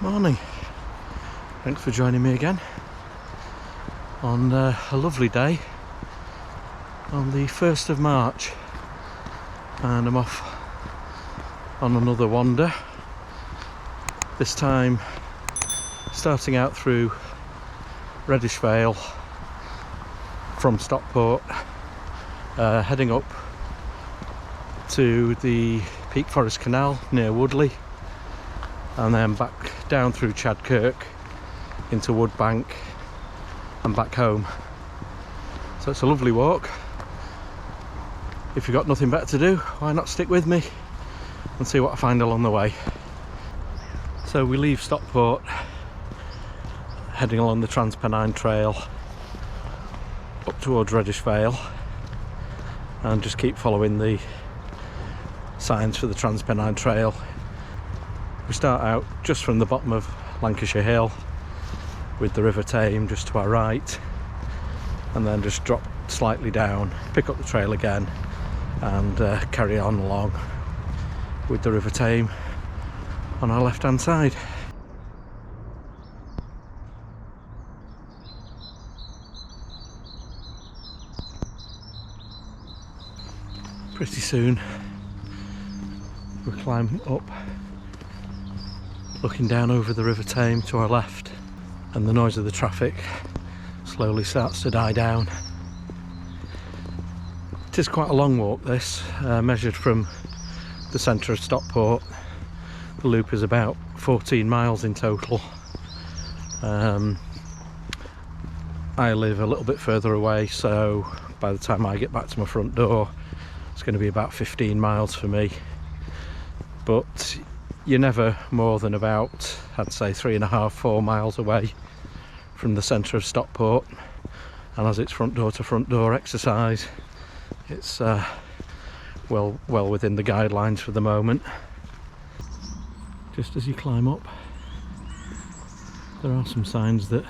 Morning. Thanks for joining me again on a lovely day on the 1st of March, and I'm off on another wander, this time starting out through Reddish Vale from Stockport, heading up to the Peak Forest Canal near Woodley, and then back down through Chadkirk into Woodbank and back home. So it's a lovely walk. If you've got nothing better to do, why not stick with me and see what I find along the way. So we leave Stockport, heading along the Trans Pennine Trail up towards Reddish Vale, and just keep following the signs for the Trans Pennine Trail. We start out just from the bottom of Lancashire Hill with the River Tame just to our right, and then just drop slightly down, pick up the trail again, and carry on along with the River Tame on our left hand side. Pretty soon we'll climb up, looking down over the River Tame to our left, and the noise of the traffic slowly starts to die down. It is quite a long walk this, measured from the centre of Stockport. The loop is about 14 miles in total. I live a little bit further away, so by the time I get back to my front door it's going to be about 15 miles for me, but you're never more than about, I'd say, 3.5–4 miles away from the centre of Stockport, and as it's front door to front door exercise, it's well within the guidelines for the moment. Just as you climb up, there are some signs that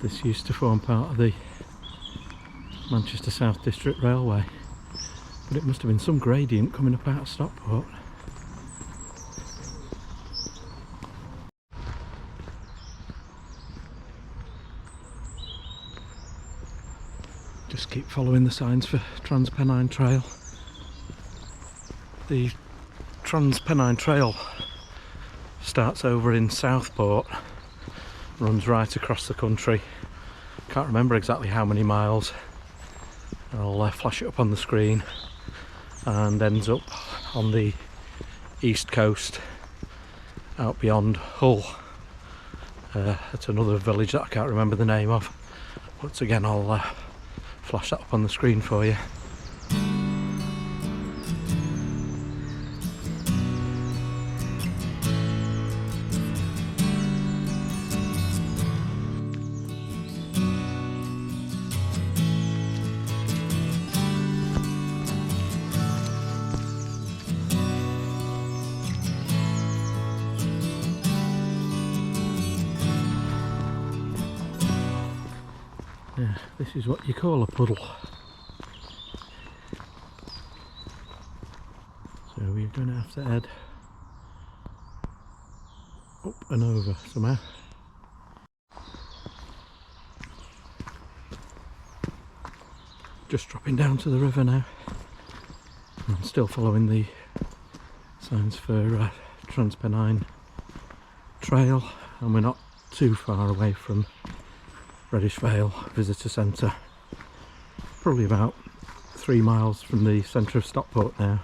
this used to form part of the Manchester South District Railway, but it must have been some gradient coming up out of Stockport. Just keep following the signs for Trans Pennine Trail. The Trans Pennine Trail starts over in Southport, runs right across the country. Can't remember exactly how many miles. I'll flash it up on the screen, and ends up on the east coast out beyond Hull, at another village that I can't remember the name of, but again I'll flash that up on the screen for you. Yeah, this is what you call a puddle. So we're going to have to head up and over somehow. Just dropping down to the river now. I'm still following the signs for Trans Pennine Trail, and we're not too far away from Reddish Vale Visitor Centre, probably about 3 miles from the centre of Stockport now.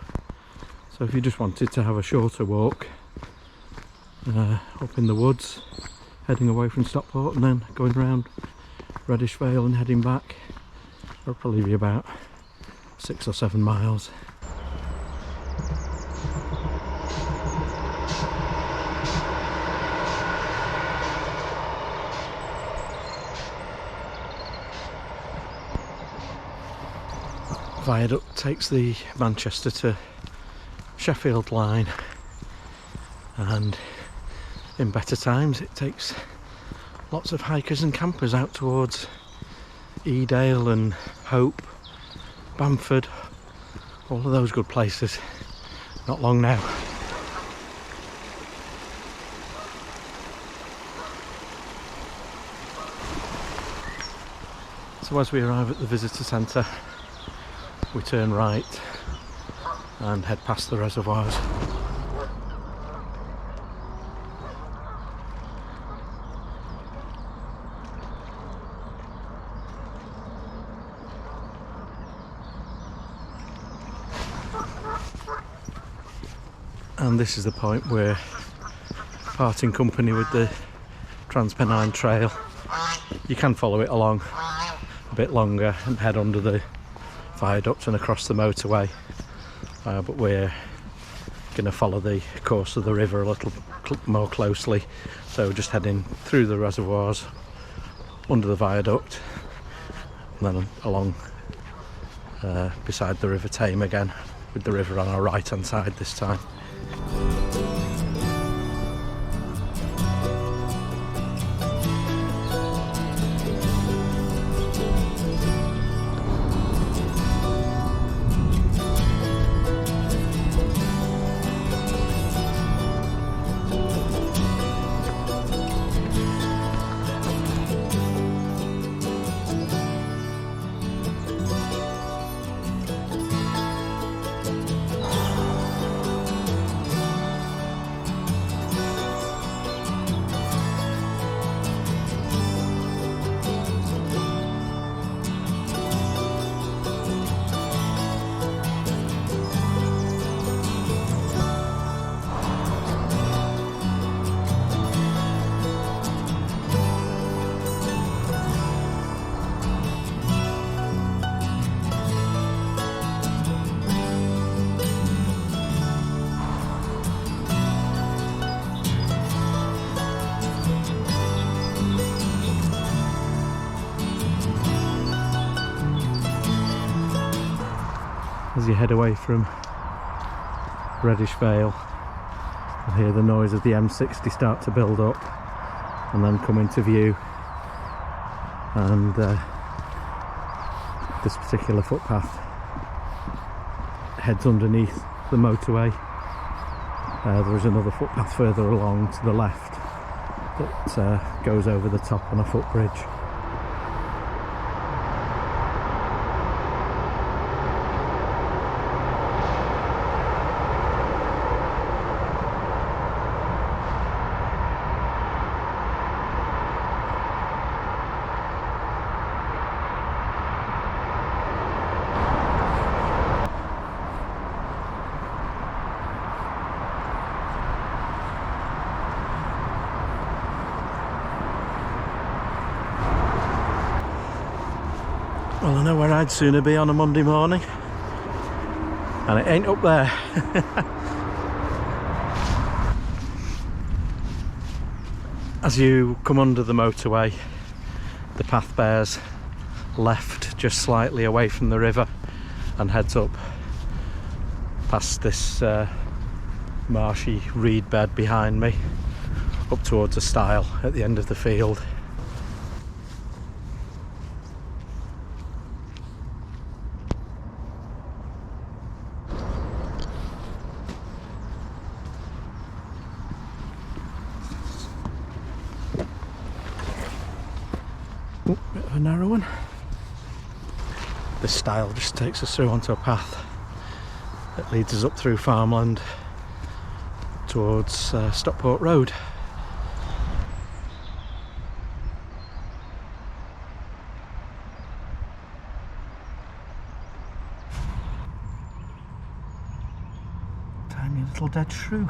So if you just wanted to have a shorter walk up in the woods, heading away from Stockport and then going around Reddish Vale and heading back, it'll probably be about 6 or 7 miles. Viaduct takes the Manchester to Sheffield line, and in better times it takes lots of hikers and campers out towards Edale and Hope, Bamford, all of those good places. Not long now. So as we arrive at the visitor centre, we turn right and head past the reservoirs. And this is the point where parting company with the Trans Pennine Trail. You can follow it along a bit longer and head under the viaduct and across the motorway, but we're going to follow the course of the river a little more closely, so just heading through the reservoirs, under the viaduct, and then along beside the river Tame again, with the river on our right hand side this time. As you head away from Reddish Vale, you'll hear the noise of the M60 start to build up and then come into view, and this particular footpath heads underneath the motorway. There's another footpath further along to the left that goes over the top on a footbridge. Well, I know where I'd sooner be on a Monday morning, and it ain't up there. As you come under the motorway, the path bears left just slightly away from the river and heads up past this marshy reed bed behind me, up towards a stile at the end of the field. Ooh, bit of a narrow one. This stile just takes us through onto a path that leads us up through farmland towards Stockport Road. Tiny little dead shrew.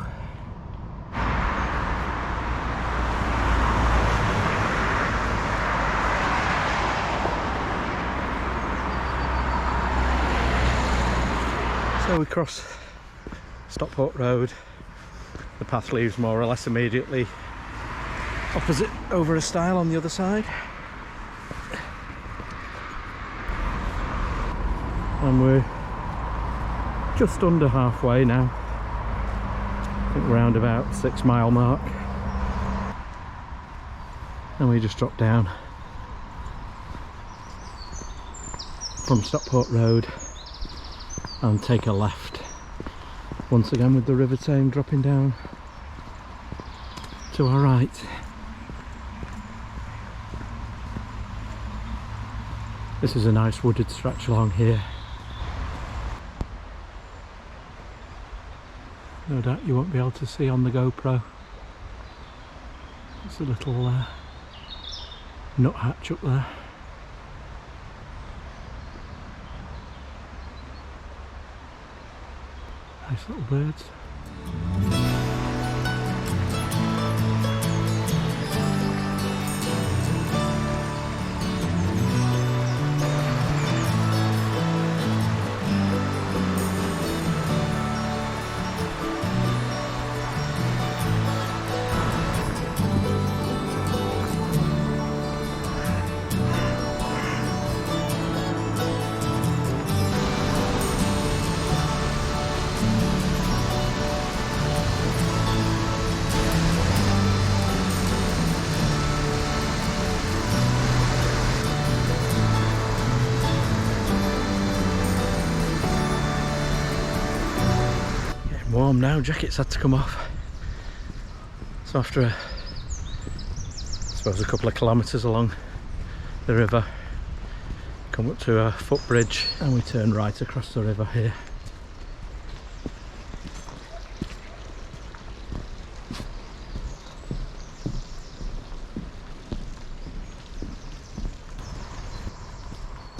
So we cross Stockport Road. The path leaves more or less immediately opposite over a stile on the other side. And we're just under halfway now. I think round about 6 mile mark. And we just drop down from Stockport Road and take a left, once again with the River Tame dropping down to our right. This is a nice wooded stretch along here. No doubt you won't be able to see on the GoPro. It's a little nuthatch up there. Nice little birds. Warm now, jackets had to come off. So after I suppose a couple of kilometres along the river, come up to a footbridge and we turn right across the river here.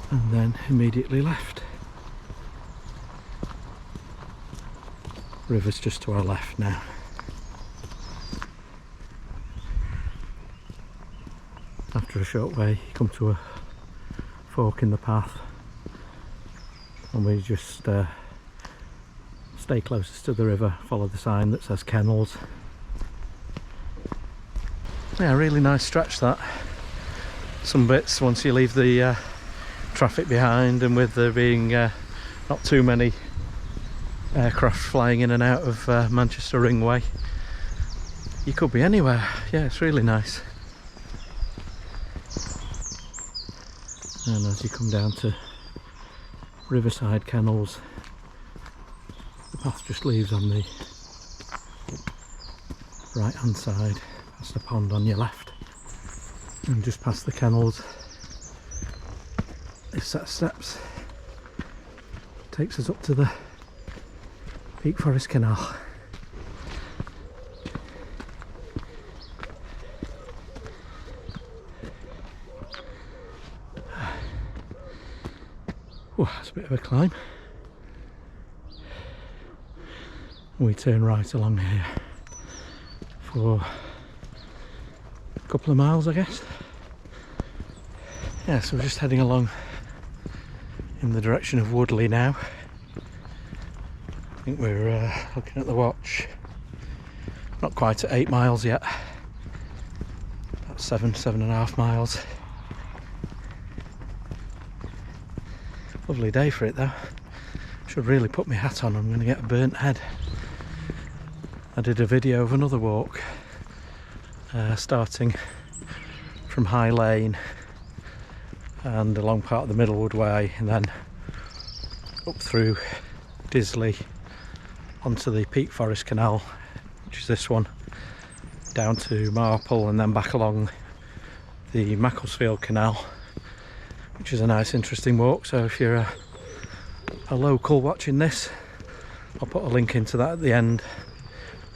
And then immediately left. River's just to our left now. After a short way you come to a fork in the path and we just stay closest to the river, follow the sign that says kennels. Yeah, really nice stretch that. Some bits once you leave the traffic behind, and with there being not too many aircraft flying in and out of Manchester Ringway, you could be anywhere. Yeah, it's really nice. And as you come down to Riverside Kennels, the path just leaves on the right hand side, past the pond on your left, and just past the kennels this set of steps takes us up to the Peak Forest Canal. Oh, that's a bit of a climb. We turn right along here for a couple of miles, I guess. Yeah, so we're just heading along in the direction of Woodley now. I think we're looking at the watch, not quite at 8 miles yet, about 7.5 miles. Lovely day for it though. Should really put my hat on, I'm going to get a burnt head. I did a video of another walk starting from High Lane and along part of the Middlewood Way, and then up through Disley onto the Peak Forest Canal, which is this one, down to Marple, and then back along the Macclesfield Canal, which is a nice interesting walk. So if you're a local watching this, I'll put a link into that at the end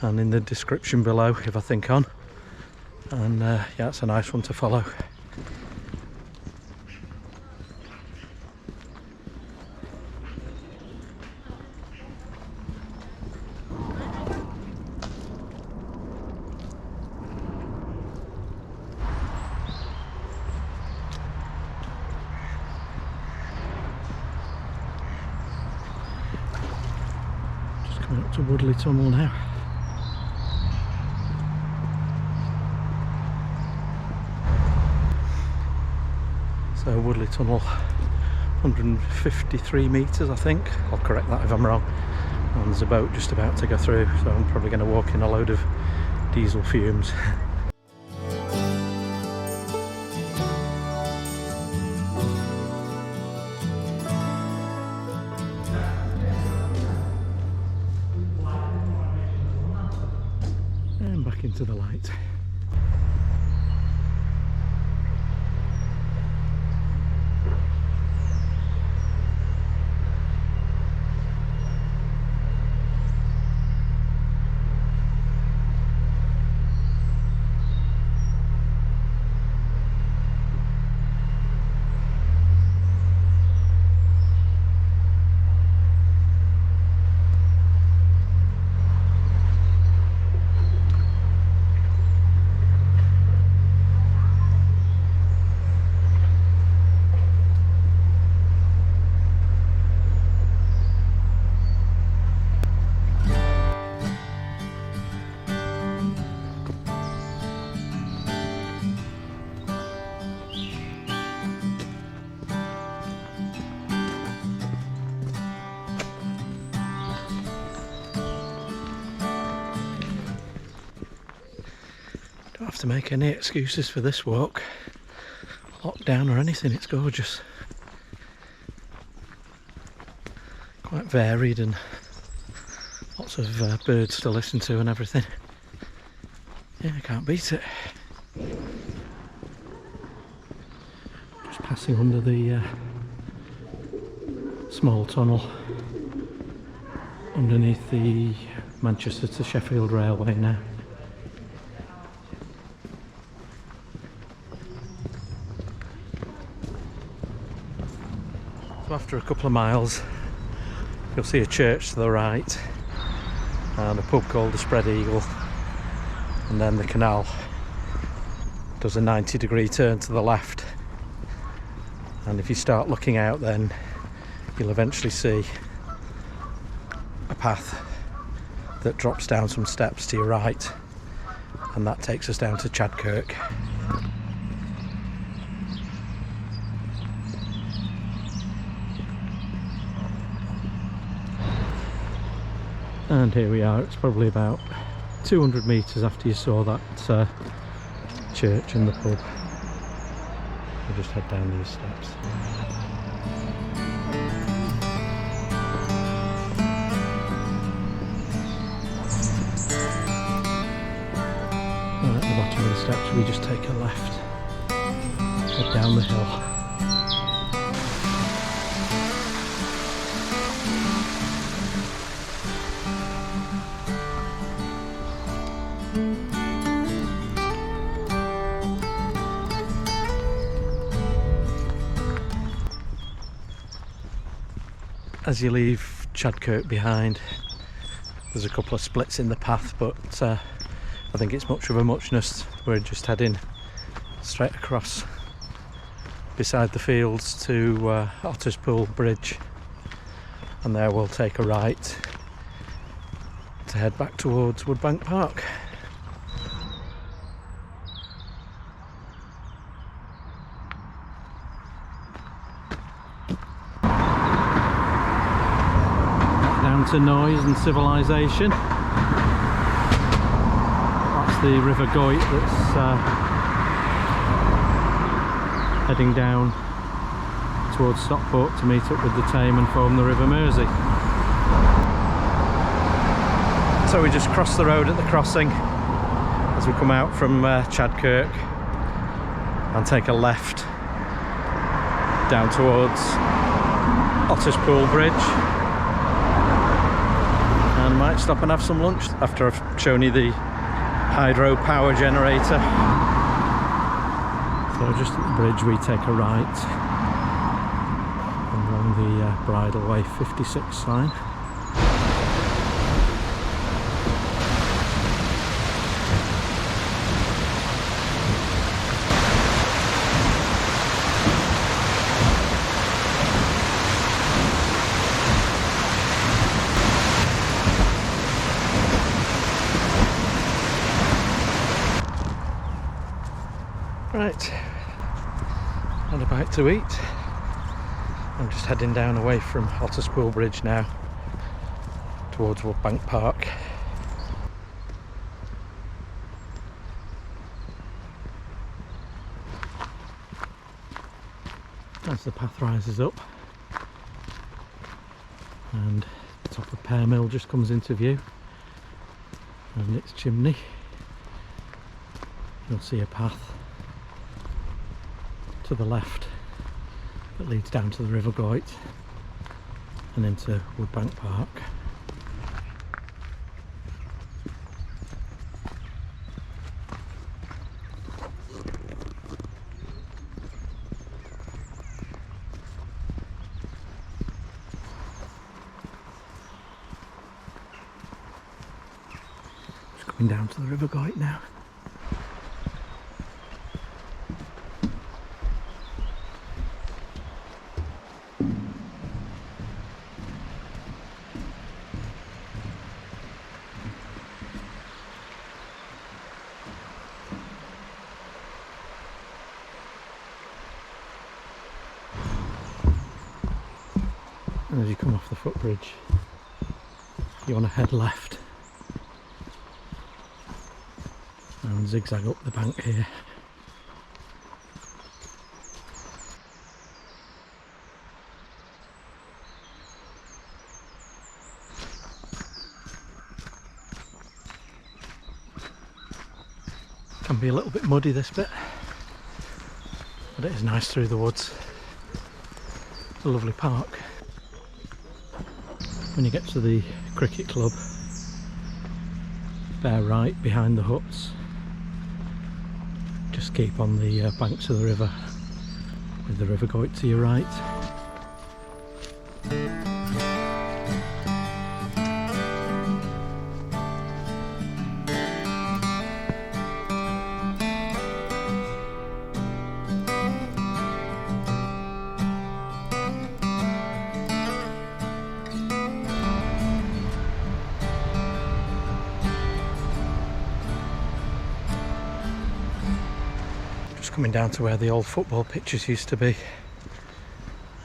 and in the description below if I think on. And yeah, it's a nice one to follow. Coming up to Woodley Tunnel now. So Woodley Tunnel, 153 metres I think, I'll correct that if I'm wrong, and there's a boat just about to go through, so I'm probably going to walk in a load of diesel fumes. And back into the light. Don't have to make any excuses for this walk, lockdown or anything. It's gorgeous, quite varied, and lots of birds to listen to and everything. Yeah, I can't beat it. Just passing under the small tunnel underneath the Manchester to Sheffield Railway now. So after a couple of miles you'll see a church to the right and a pub called the Spread Eagle, and then the canal does a 90-degree turn to the left, and if you start looking out then you'll eventually see a path that drops down some steps to your right, and that takes us down to Chadkirk. And here we are. It's probably about 200 metres after you saw that church and the pub. We'll just head down these steps. And at the bottom of the steps we just take a left, head down the hill. As you leave Chadkirk behind, there's a couple of splits in the path, but I think it's much of a muchness. We're just heading straight across beside the fields to Otterspool Bridge, and there we'll take a right to head back towards Woodbank Park. To noise and civilization. That's the River Goyt that's heading down towards Stockport to meet up with the Tame and form the River Mersey. So we just cross the road at the crossing as we come out from Chadkirk and take a left down towards Otterspool Bridge. And might stop and have some lunch after I've shown you the hydropower generator. So just at the bridge we take a right along the Bridleway 56 sign. Right, had a bite to eat. I'm just heading down away from Otterspool Bridge now towards Woodbank Park. As the path rises up and the top of Pear Mill just comes into view and its chimney, you'll see a path to the left that leads down to the River Goyt and into Woodbank Park. Just coming down to the River Goyt now. And as you come off the footbridge, you want to head left. and zigzag up the bank here. Can be a little bit muddy this bit, but it is nice through the woods. It's a lovely park. When you get to the cricket club, bear right behind the huts. Just keep on the banks of the river, with the river going to your right. Coming down to where the old football pitches used to be,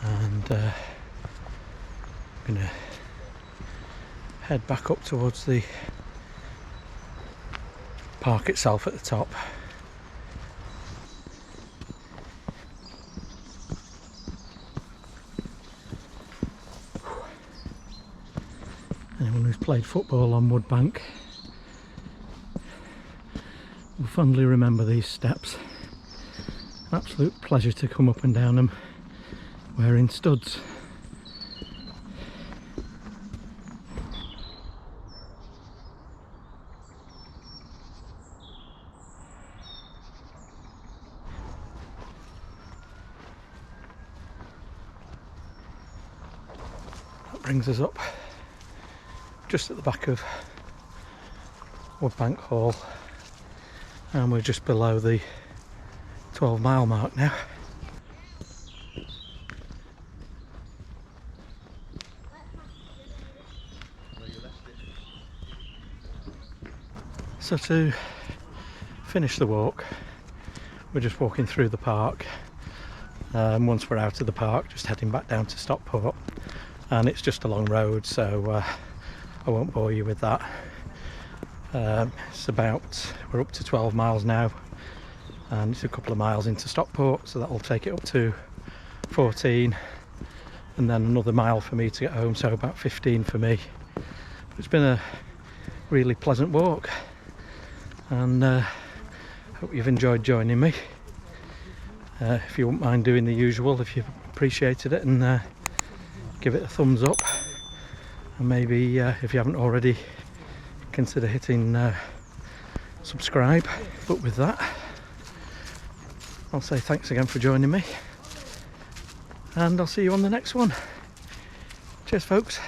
and I'm going to head back up towards the park itself at the top. Anyone who's played football on Woodbank will fondly remember these steps. Absolute pleasure to come up and down them wearing studs. That brings us up just at the back of Woodbank Hall, and we're just below the 12-mile mark now. So to finish the walk, we're just walking through the park. Once we're out of the park, just heading back down to Stockport, and it's just a long road, so I won't bore you with that. We're up to 12 miles now, and it's a couple of miles into Stockport, so that'll take it up to 14, and then another mile for me to get home, so about 15 for me. It's been a really pleasant walk, and hope you've enjoyed joining me. If you wouldn't mind doing the usual, if you've appreciated it, and give it a thumbs up, and maybe if you haven't already, consider hitting subscribe. But with that, I'll say thanks again for joining me, and I'll see you on the next one. Cheers folks.